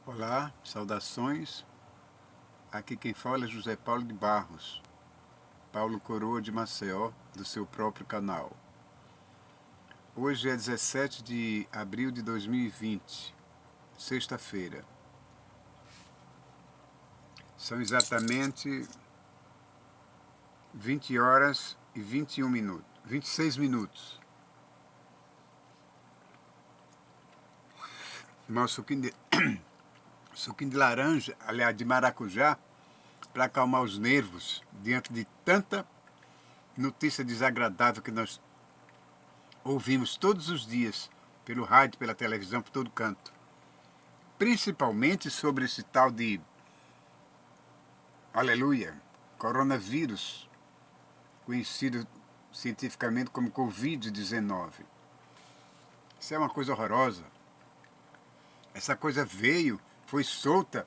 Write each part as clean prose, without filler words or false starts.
Olá, saudações. Aqui quem fala é José Paulo de Barros, Paulo Coroa de Maceió, do seu próprio canal. Hoje é 17 de abril de 2020, sexta-feira. São exatamente 20 horas e 21 minutos, 26 minutos. Mas suquinho de laranja, aliás, de maracujá, para acalmar os nervos diante de tanta notícia desagradável que nós ouvimos todos os dias pelo rádio, pela televisão, por todo canto. Principalmente sobre esse tal de, aleluia, coronavírus, conhecido cientificamente como Covid-19. Isso é uma coisa horrorosa. Essa coisa veio, foi solta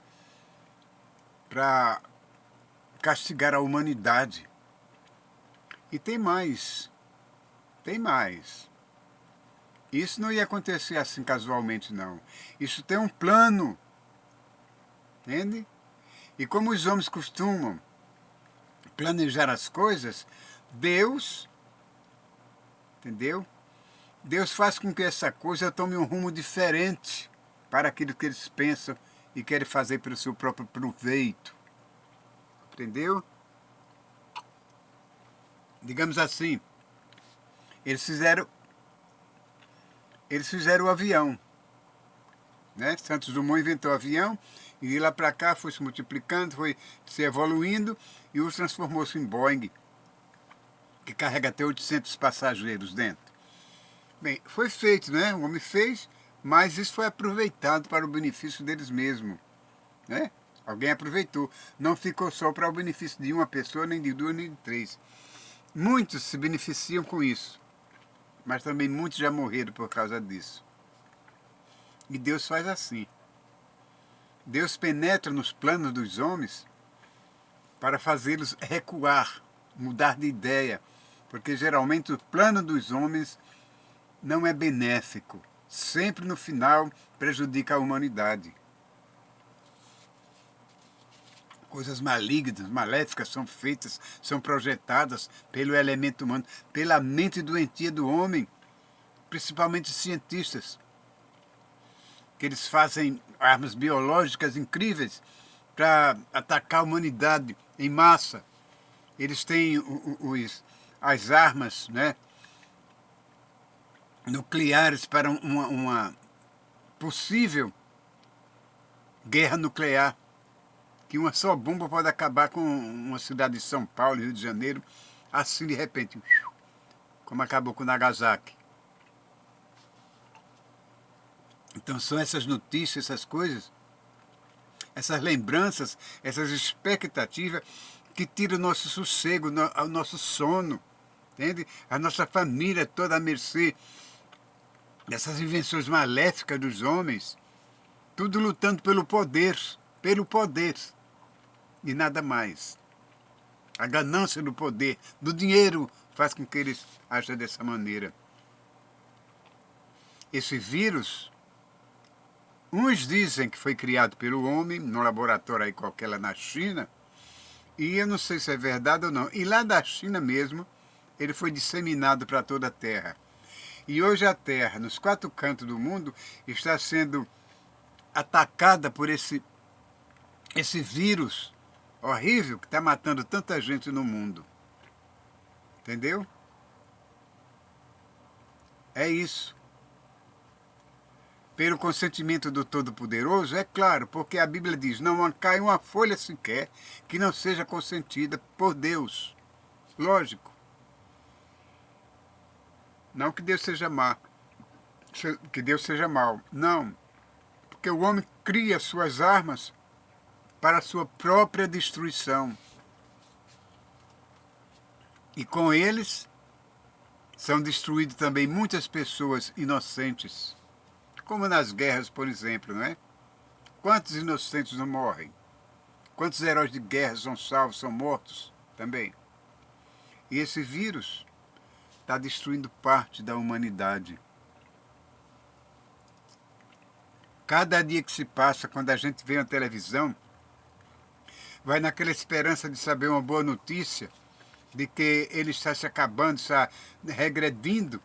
para castigar a humanidade. E tem mais. Tem mais. Isso não ia acontecer assim casualmente, não. Isso tem um plano. Entende? E como os homens costumam planejar as coisas, Deus, entendeu? Deus faz com que essa coisa tome um rumo diferente para aquilo que eles pensam e querem fazer pelo seu próprio proveito. Entendeu? Digamos assim, eles fizeram o avião, né? Santos Dumont inventou o avião e de lá para cá foi se multiplicando, foi se evoluindo e os transformou-se em Boeing, que carrega até 800 passageiros dentro. Bem, foi feito, né? O homem fez, mas isso foi aproveitado para o benefício deles mesmos, né? Alguém aproveitou. Não ficou só para o benefício de uma pessoa, nem de duas, nem de três. Muitos se beneficiam com isso, mas também muitos já morreram por causa disso. E Deus faz assim. Deus penetra nos planos dos homens para fazê-los recuar, mudar de ideia, porque geralmente o plano dos homens não é benéfico. Sempre no final prejudica a humanidade. Coisas malignas, maléficas são feitas, são projetadas pelo elemento humano, pela mente doentia do homem, principalmente os cientistas, que eles fazem armas biológicas incríveis para atacar a humanidade em massa. Eles têm as armas, né, nucleares para uma possível guerra nuclear, que uma só bomba pode acabar com uma cidade de São Paulo, Rio de Janeiro, assim de repente, como acabou com Nagasaki. Então são essas notícias, essas coisas, essas lembranças, essas expectativas que tiram o nosso sossego, o nosso sono, entende? A nossa família toda à mercê dessas invenções maléficas dos homens, tudo lutando pelo poder e nada mais. A ganância do poder, do dinheiro, faz com que eles ajam dessa maneira. Esse vírus, uns dizem que foi criado pelo homem, num laboratório aí qualquer lá na China, e eu não sei se é verdade ou não. E lá da China mesmo, ele foi disseminado para toda a Terra. E hoje a Terra, nos quatro cantos do mundo, está sendo atacada por esse vírus horrível que está matando tanta gente no mundo. Entendeu? É isso. Pelo consentimento do Todo-Poderoso, é claro, porque a Bíblia diz, não cai uma folha sequer que não seja consentida por Deus. Lógico. Não que Deus seja mau. Não. Porque o homem cria suas armas para a sua própria destruição. E com eles são destruídas também muitas pessoas inocentes. Como nas guerras, por exemplo, não é? Quantos inocentes não morrem? Quantos heróis de guerra são salvos, são mortos também? E esse vírus está destruindo parte da humanidade. Cada dia que se passa, quando a gente vê uma televisão, vai naquela esperança de saber uma boa notícia, de que ele está se acabando, está regredindo.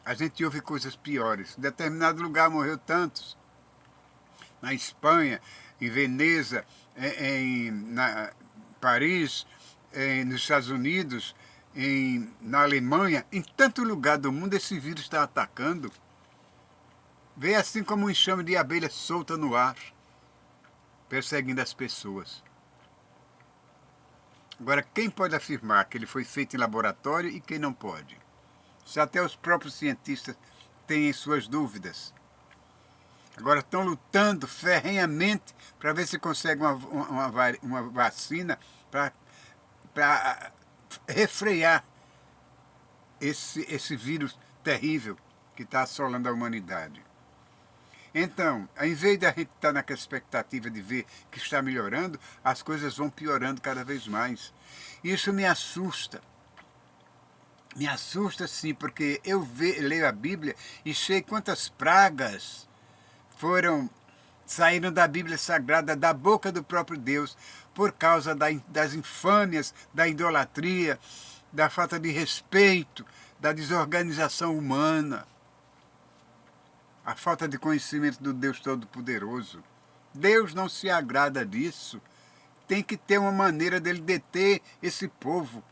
A gente ouve coisas piores. Em determinado lugar morreu tantos. Na Espanha, em Veneza, na Paris, nos Estados Unidos, na Alemanha, em tanto lugar do mundo esse vírus está atacando. Vê assim como um enxame de abelha solta no ar, perseguindo as pessoas. Agora, quem pode afirmar que ele foi feito em laboratório e quem não pode? Se até os próprios cientistas têm suas dúvidas. Agora estão lutando ferrenhamente para ver se conseguem uma vacina para refrear esse vírus terrível que está assolando a humanidade. Então, em vez de a gente estar naquela expectativa de ver que está melhorando, as coisas vão piorando cada vez mais. Isso me assusta. Me assusta sim, porque eu leio a Bíblia e sei quantas pragas saíram da Bíblia Sagrada, da boca do próprio Deus, por causa das infâmias, da idolatria, da falta de respeito, da desorganização humana, a falta de conhecimento do Deus Todo-Poderoso. Deus não se agrada disso. Tem que ter uma maneira dele deter esse povo.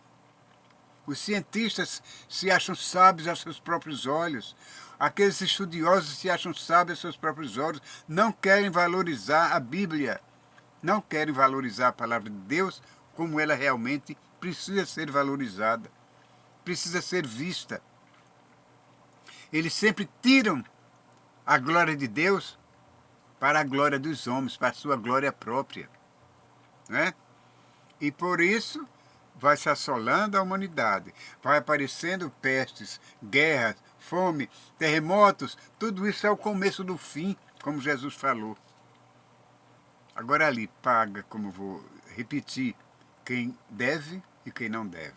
Os cientistas se acham sábios aos seus próprios olhos. Aqueles estudiosos se acham sábios aos seus próprios olhos. Não querem valorizar a Bíblia. Não querem valorizar a palavra de Deus como ela realmente precisa ser valorizada. Precisa ser vista. Eles sempre tiram a glória de Deus para a glória dos homens, para a sua glória própria. Né? E por isso vai se assolando a humanidade, vai aparecendo pestes, guerras, fome, terremotos, tudo isso é o começo do fim, como Jesus falou. Agora ali paga, como vou repetir, quem deve e quem não deve.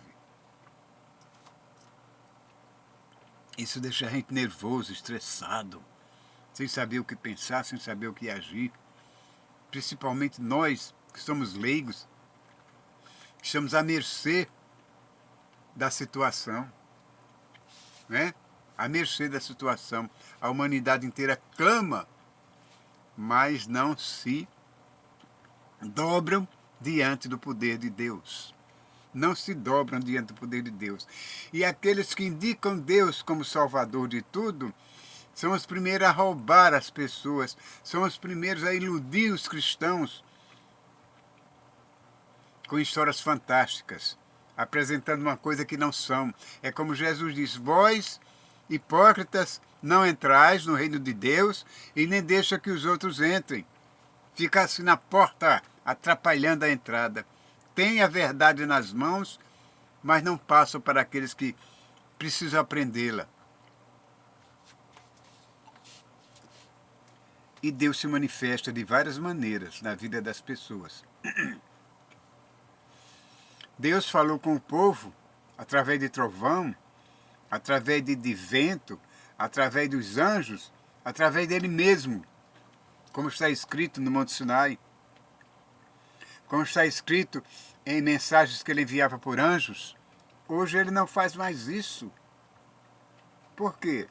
Isso deixa a gente nervoso, estressado, sem saber o que pensar, sem saber o que agir. Principalmente nós, que somos leigos, que estamos à mercê da situação, né? À mercê da situação. A humanidade inteira clama, mas não se dobram diante do poder de Deus. Não se dobram diante do poder de Deus. E aqueles que indicam Deus como Salvador de tudo, são os primeiros a roubar as pessoas, são os primeiros a iludir os cristãos com histórias fantásticas, apresentando uma coisa que não são. É como Jesus diz: vós, hipócritas, não entrais no reino de Deus e nem deixa que os outros entrem. Fica assim na porta, atrapalhando a entrada. Tem a verdade nas mãos, mas não passam para aqueles que precisam aprendê-la. E Deus se manifesta de várias maneiras na vida das pessoas. Deus falou com o povo através de trovão, através de vento, através dos anjos, através dele mesmo, como está escrito no Monte Sinai, como está escrito em mensagens que ele enviava por anjos. Hoje ele não faz mais isso. Por quê?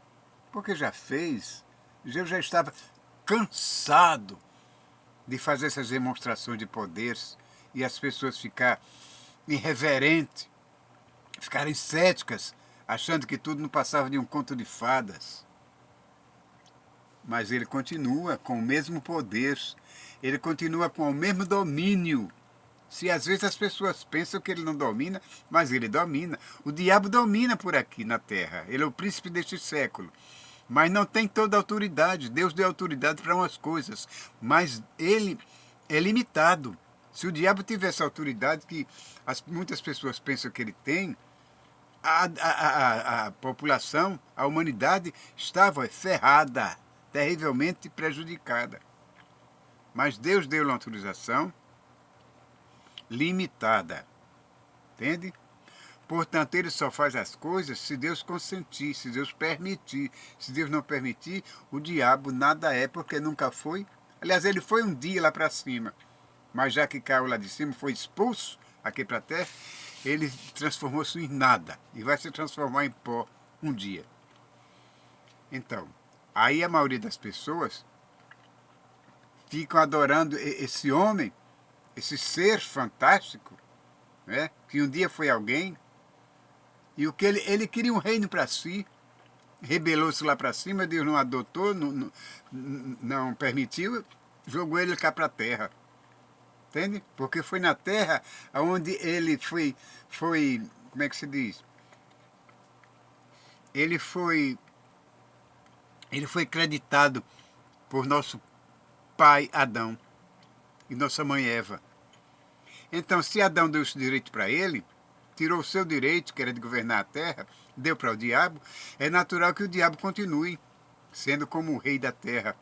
Porque já fez. Eu já estava cansado de fazer essas demonstrações de poderes e as pessoas ficarem irreverentes, ficarem céticas, achando que tudo não passava de um conto de fadas. Mas ele continua com o mesmo poder, ele continua com o mesmo domínio. Se às vezes as pessoas pensam que ele não domina, mas ele domina. O diabo domina por aqui na terra, ele é o príncipe deste século. Mas não tem toda a autoridade. Deus deu autoridade para umas coisas, mas ele é limitado. Se o diabo tivesse a autoridade que muitas pessoas pensam que ele tem, a população, a humanidade estava ferrada, terrivelmente prejudicada. Mas Deus deu uma autorização limitada. Entende? Portanto, ele só faz as coisas se Deus consentir, se Deus permitir. Se Deus não permitir, o diabo nada é, porque nunca foi. Aliás, ele foi um dia lá para cima, mas já que caiu lá de cima, foi expulso aqui para a terra, ele transformou-se em nada e vai se transformar em pó um dia. Então, aí a maioria das pessoas ficam adorando esse homem, esse ser fantástico, né, que um dia foi alguém, e o que ele queria um reino para si, rebelou-se lá para cima, Deus não adotou, não permitiu, jogou ele cá para a terra. Entende? Porque foi na terra onde ele foi, como é que se diz? Ele foi creditado por nosso pai Adão e nossa mãe Eva. Então, se Adão deu esse direito para ele, tirou o seu direito, que era de governar a terra, deu para o diabo, é natural que o diabo continue sendo como o rei da terra.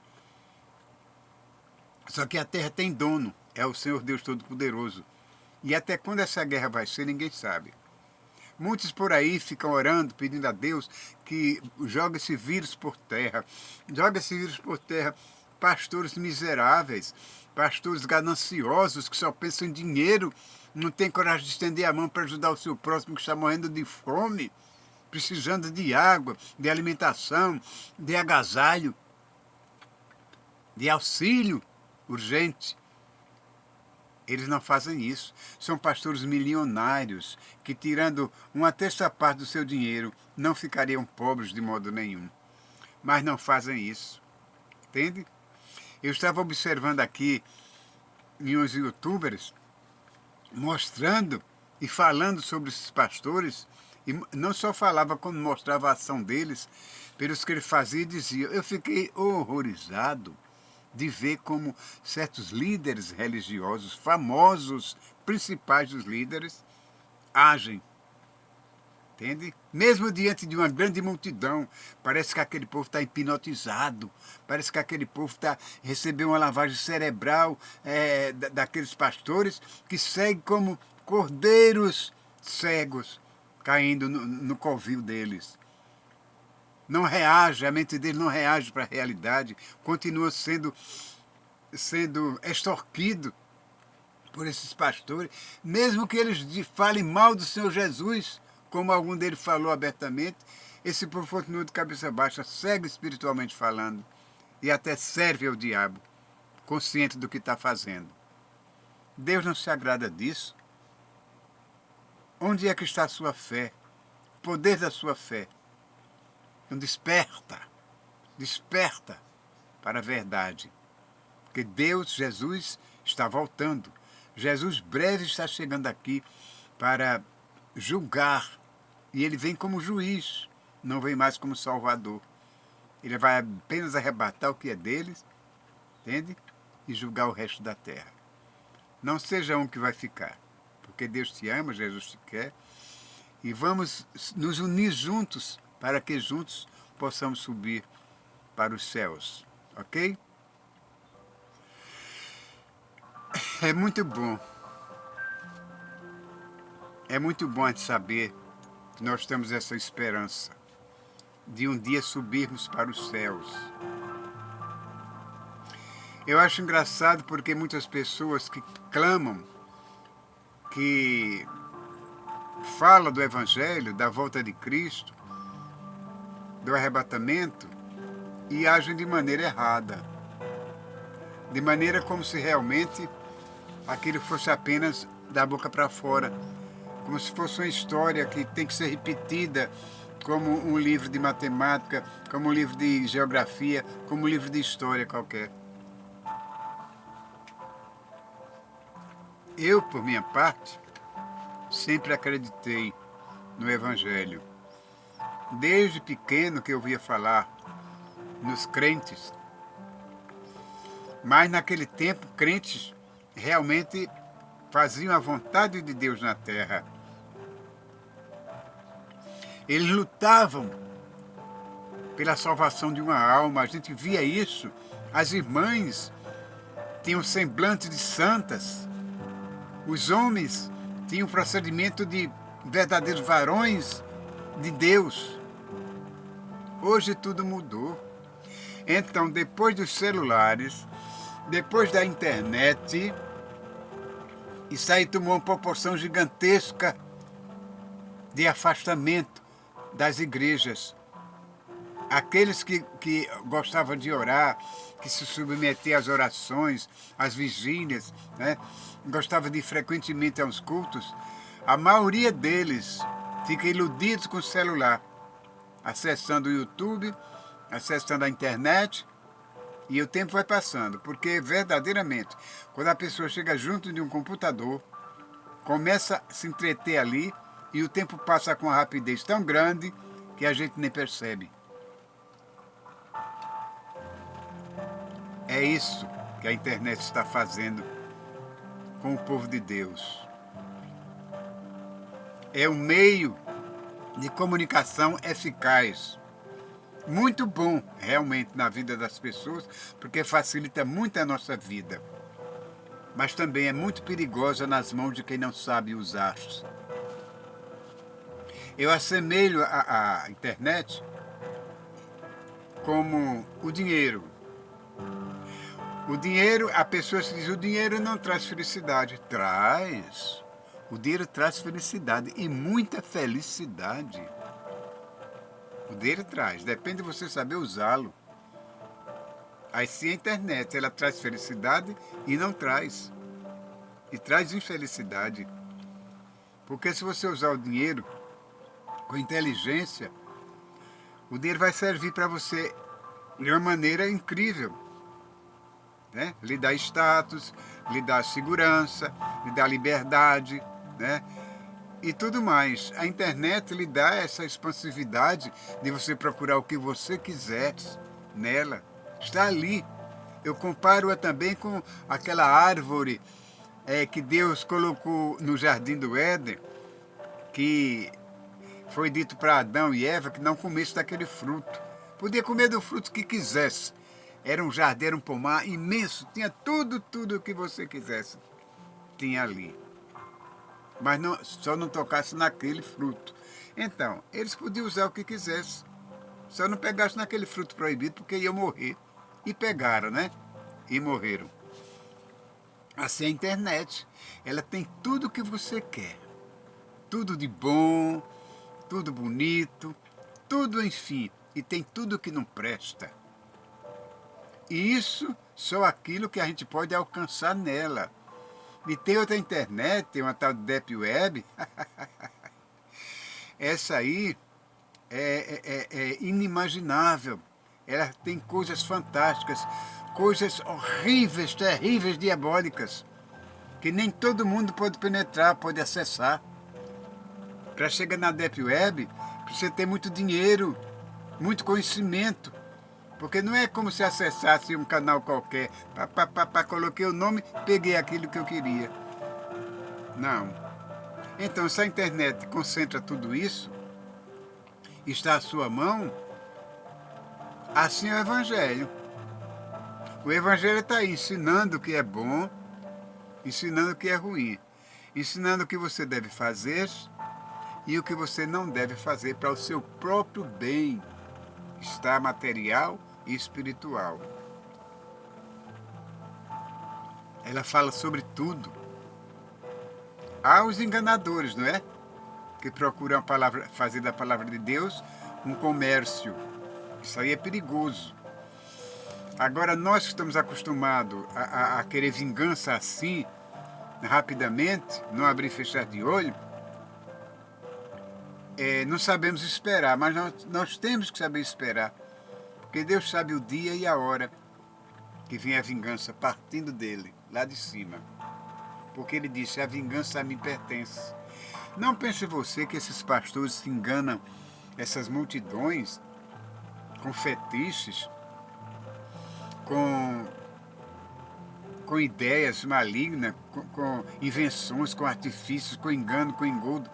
Só que a terra tem dono, é o Senhor Deus Todo-Poderoso. E até quando essa guerra vai ser, ninguém sabe. Muitos por aí ficam orando, pedindo a Deus que jogue esse vírus por terra. Joga esse vírus por terra. Pastores miseráveis, pastores gananciosos que só pensam em dinheiro, não têm coragem de estender a mão para ajudar o seu próximo que está morrendo de fome, precisando de água, de alimentação, de agasalho, de auxílio urgente. Eles não fazem isso. São pastores milionários que, tirando uma terça parte do seu dinheiro, não ficariam pobres de modo nenhum. Mas não fazem isso. Entende? Eu estava observando aqui em uns youtubers mostrando e falando sobre esses pastores, e não só falava como mostrava a ação deles, pelos que ele fazia e dizia. Eu fiquei horrorizado de ver como certos líderes religiosos, famosos, principais dos líderes, agem. Entende? Mesmo diante de uma grande multidão, parece que aquele povo está hipnotizado, parece que aquele povo recebeu uma lavagem cerebral daqueles pastores que seguem como cordeiros cegos, caindo no covil deles. Não reage, a mente dele não reage para a realidade, continua sendo extorquido por esses pastores, mesmo que eles falem mal do Senhor Jesus, como algum deles falou abertamente, esse povo continua de cabeça baixa, cego espiritualmente falando, e até serve ao diabo, consciente do que está fazendo. Deus não se agrada disso. Onde é que está a sua fé? O poder da sua fé? Então desperta para a verdade. Porque Deus, Jesus, está voltando. Jesus breve está chegando aqui para julgar. E ele vem como juiz, não vem mais como salvador. Ele vai apenas arrebatar o que é deles, entende? E julgar o resto da terra. Não seja um que vai ficar, porque Deus te ama, Jesus te quer. E vamos nos unir juntos, para que juntos possamos subir para os céus, ok? É muito bom a gente saber que nós temos essa esperança de um dia subirmos para os céus. Eu acho engraçado porque muitas pessoas que clamam, que falam do Evangelho, da volta de Cristo, do arrebatamento, e agem de maneira errada. De maneira como se realmente aquilo fosse apenas da boca para fora, como se fosse uma história que tem que ser repetida, como um livro de matemática, como um livro de geografia, como um livro de história qualquer. Eu, por minha parte, sempre acreditei no Evangelho. Desde pequeno que eu ouvia falar nos crentes. Mas naquele tempo, crentes realmente faziam a vontade de Deus na terra. Eles lutavam pela salvação de uma alma. A gente via isso. As irmãs tinham semblante de santas. Os homens tinham um procedimento de verdadeiros varões de Deus. Hoje tudo mudou. Então, depois dos celulares, depois da internet, isso aí tomou uma proporção gigantesca de afastamento das igrejas. Aqueles que gostavam de orar, que se submetiam às orações, às vigílias, né? Gostavam de ir frequentemente aos cultos, a maioria deles fica iludidos com o celular, acessando o YouTube, acessando a internet, e o tempo vai passando, porque verdadeiramente, quando a pessoa chega junto de um computador, começa a se entreter ali, e o tempo passa com uma rapidez tão grande que a gente nem percebe. É isso que a internet está fazendo com o povo de Deus. É um meio de comunicação eficaz, muito bom realmente na vida das pessoas, porque facilita muito a nossa vida, mas também é muito perigosa nas mãos de quem não sabe usar. Eu assemelho a internet como o dinheiro. O dinheiro, a pessoa se diz, o dinheiro não traz felicidade. Traz. O dinheiro traz felicidade e muita felicidade. O dinheiro traz, depende de você saber usá-lo. Aí sim a internet, ela traz felicidade e não traz. E traz infelicidade. Porque se você usar o dinheiro com inteligência, o dinheiro vai servir para você de uma maneira incrível. Né? Lhe dá status, lhe dá segurança, lhe dá liberdade, né? E tudo mais. A internet lhe dá essa expansividade de você procurar o que você quiser nela. Está ali. Eu comparo-a também com aquela árvore que Deus colocou no jardim do Éden, que foi dito para Adão e Eva que não comesse daquele fruto. Podia comer do fruto que quisesse. Era um jardim, era um pomar imenso, tinha tudo o que você quisesse. Tinha ali. Mas não, só não tocasse naquele fruto. Então, eles podiam usar o que quisessem. Só não pegasse naquele fruto proibido, porque iam morrer. E pegaram, né? E morreram. Assim a internet. Ela tem tudo o que você quer. Tudo de bom, tudo bonito, tudo enfim. E tem tudo que não presta. E isso só aquilo que a gente pode alcançar nela. E tem outra internet, tem uma tal de Deep Web. Essa aí é inimaginável. Ela tem coisas fantásticas, coisas horríveis, terríveis, diabólicas, que nem todo mundo pode penetrar, pode acessar. Para chegar na Deep Web, precisa ter muito dinheiro, muito conhecimento. Porque não é como se acessasse um canal qualquer. Coloquei o nome, peguei aquilo que eu queria. Não. Então, se a internet concentra tudo isso, está à sua mão, assim é o Evangelho. O Evangelho está aí ensinando o que é bom, ensinando o que é ruim, ensinando o que você deve fazer e o que você não deve fazer para o seu próprio bem, estar material e espiritual. Ela fala sobre tudo. Há os enganadores, não é? Que procuram fazer da palavra de Deus um comércio. Isso aí é perigoso. Agora, nós que estamos acostumados a querer vingança assim, rapidamente, não abrir e fechar de olho, não sabemos esperar, mas nós temos que saber esperar. Porque Deus sabe o dia e a hora que vem a vingança partindo dele, lá de cima. Porque ele disse, a vingança me pertence. Não pense você que esses pastores se enganam, essas multidões, com fetiches, com ideias malignas, com invenções, com artifícios, com engano, com engodo,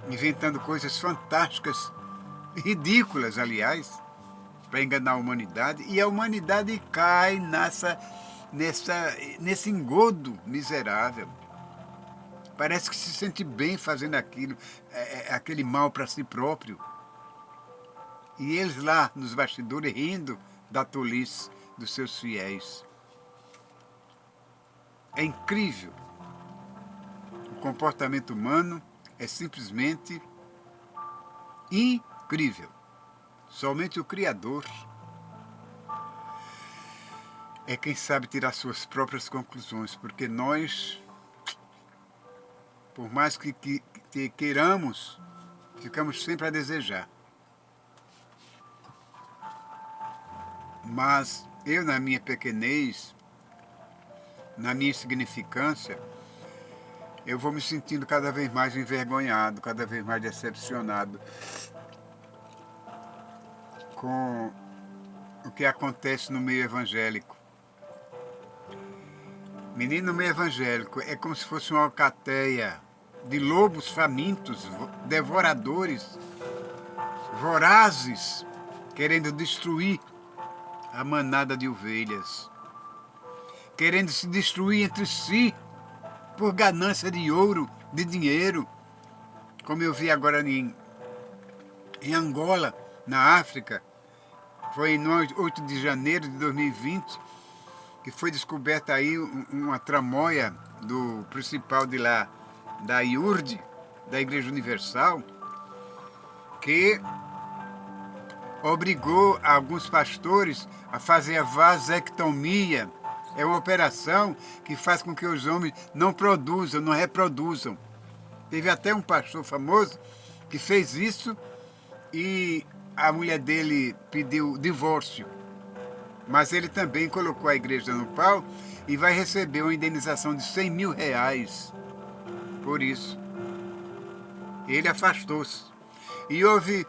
inventando coisas fantásticas, ridículas, aliás, para enganar a humanidade, e a humanidade cai nesse engodo miserável. Parece que se sente bem fazendo aquilo, aquele mal para si próprio. E eles lá nos bastidores rindo da tolice dos seus fiéis. É incrível. O comportamento humano é simplesmente incrível. Somente o Criador é quem sabe tirar suas próprias conclusões, porque nós, por mais que queiramos, ficamos sempre a desejar. Mas eu, na minha pequenez, na minha insignificância, eu vou me sentindo cada vez mais envergonhado, cada vez mais decepcionado com o que acontece no meio evangélico. Menino, no meio evangélico é como se fosse uma alcateia de lobos famintos, devoradores, vorazes, querendo destruir a manada de ovelhas, querendo se destruir entre si por ganância de ouro, de dinheiro, como eu vi agora em Angola, na África. Foi no 8 de janeiro de 2020 que foi descoberta aí uma tramóia do principal de lá, da IURD, da Igreja Universal, que obrigou alguns pastores a fazer a vasectomia. É uma operação que faz com que os homens não produzam, não reproduzam. Teve até um pastor famoso que fez isso e a mulher dele pediu divórcio. Mas ele também colocou a igreja no pau e vai receber uma indenização de 100 mil reais por isso. Ele afastou-se. E houve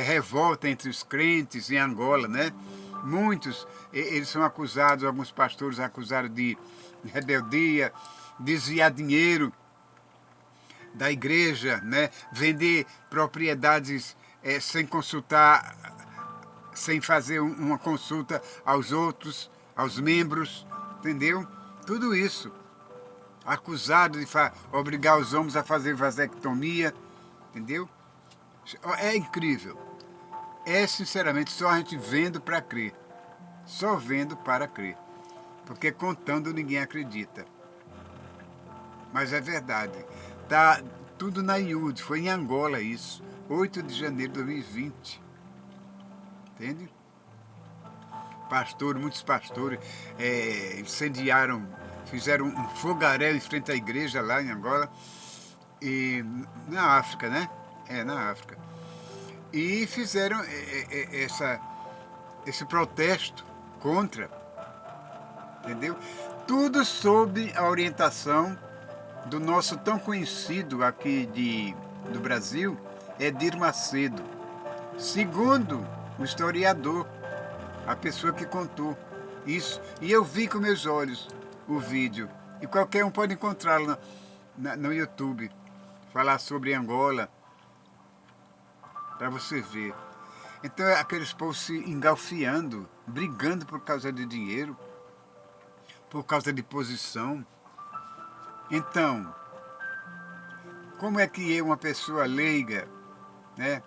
revolta entre os crentes em Angola, né? Muitos, eles são acusados, alguns pastores acusados de rebeldia, desviar dinheiro da igreja, né? Vender propriedades sem consultar, sem fazer uma consulta aos outros, aos membros, entendeu? Tudo isso. Acusado de obrigar os homens a fazer vasectomia, entendeu? É incrível. É sinceramente só a gente vendo para crer. Só vendo para crer. Porque contando ninguém acredita. Mas é verdade. Tá tudo na IUD, foi em Angola isso. 8 de janeiro de 2020. Entende? Muitos pastores incendiaram, fizeram um fogaréu em frente à igreja lá em Angola, e na África, né? Na África. E fizeram esse protesto contra, entendeu? Tudo sob a orientação do nosso tão conhecido aqui do Brasil, Edir Macedo. Segundo o historiador, a pessoa que contou isso. E eu vi com meus olhos o vídeo. E qualquer um pode encontrá-lo no YouTube. Falar sobre Angola, para você ver. Então aqueles povos se engalfiando, brigando por causa de dinheiro, por causa de posição. Então, como é que eu, uma pessoa leiga, né,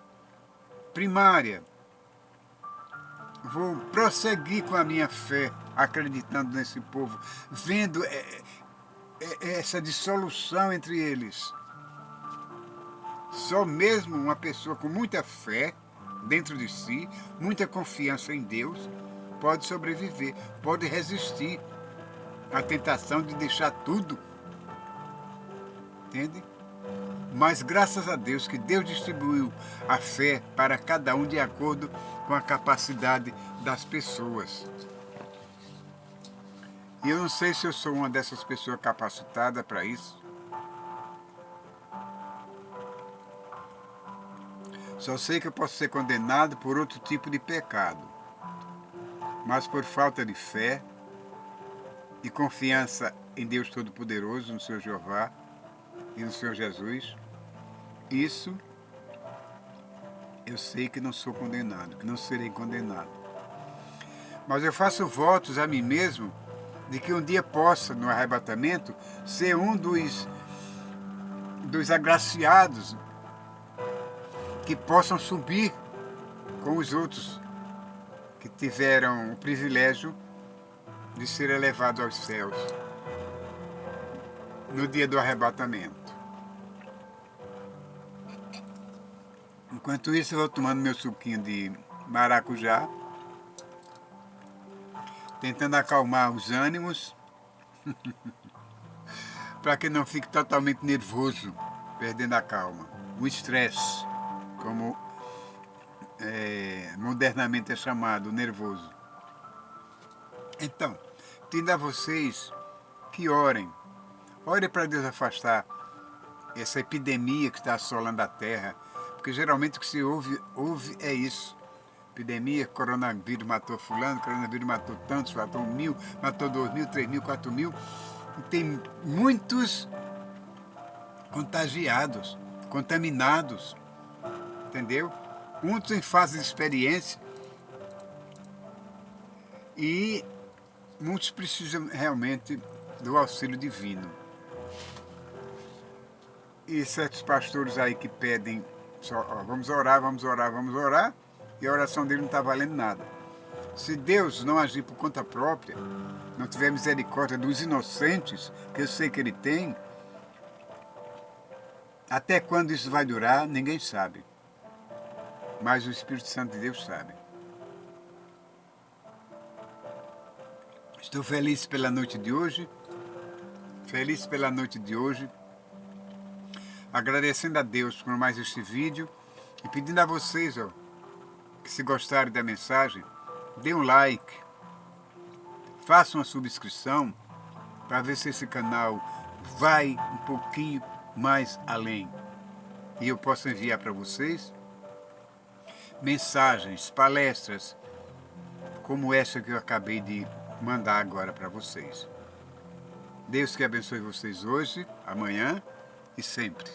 primária, vou prosseguir com a minha fé, acreditando nesse povo, vendo essa dissolução entre eles? Só mesmo uma pessoa com muita fé dentro de si, muita confiança em Deus, pode sobreviver, pode resistir à tentação de deixar tudo. Entende? Mas graças a Deus que Deus distribuiu a fé para cada um de acordo com a capacidade das pessoas. E eu não sei se eu sou uma dessas pessoas capacitadas para isso. Só sei que eu posso ser condenado por outro tipo de pecado. Mas por falta de fé e confiança em Deus Todo-Poderoso, no Senhor Jeová e no Senhor Jesus, isso eu sei que não sou condenado, que não serei condenado. Mas eu faço votos a mim mesmo de que um dia possa, no arrebatamento, ser um dos dos agraciados que possam subir com os outros que tiveram o privilégio de ser elevados aos céus no dia do arrebatamento. Enquanto isso, eu vou tomando meu suquinho de maracujá, tentando acalmar os ânimos, para que não fique totalmente nervoso, perdendo a calma. O estresse, como modernamente é chamado, nervoso. Então, tendo a vocês que orem. Orem para Deus afastar essa epidemia que está assolando a Terra, porque geralmente o que se ouve é isso. Epidemia, coronavírus matou fulano, coronavírus matou tantos, matou 1.000, matou 2.000, 3.000, 4.000. E tem muitos contagiados, contaminados, entendeu? Muitos em fase de experiência e muitos precisam realmente do auxílio divino. E certos pastores aí que pedem, só, ó, vamos orar, vamos orar, vamos orar, e a oração dele não está valendo nada. Se Deus não agir por conta própria, não tiver misericórdia dos inocentes, que eu sei que Ele tem, até quando isso vai durar, ninguém sabe. Mas o Espírito Santo de Deus sabe. Estou feliz pela noite de hoje, agradecendo a Deus por mais este vídeo e pedindo a vocês, ó, que se gostarem da mensagem, dê um like, façam uma subscrição para ver se esse canal vai um pouquinho mais além. E eu posso enviar para vocês mensagens, palestras, como essa que eu acabei de mandar agora para vocês. Deus que abençoe vocês hoje, amanhã e sempre.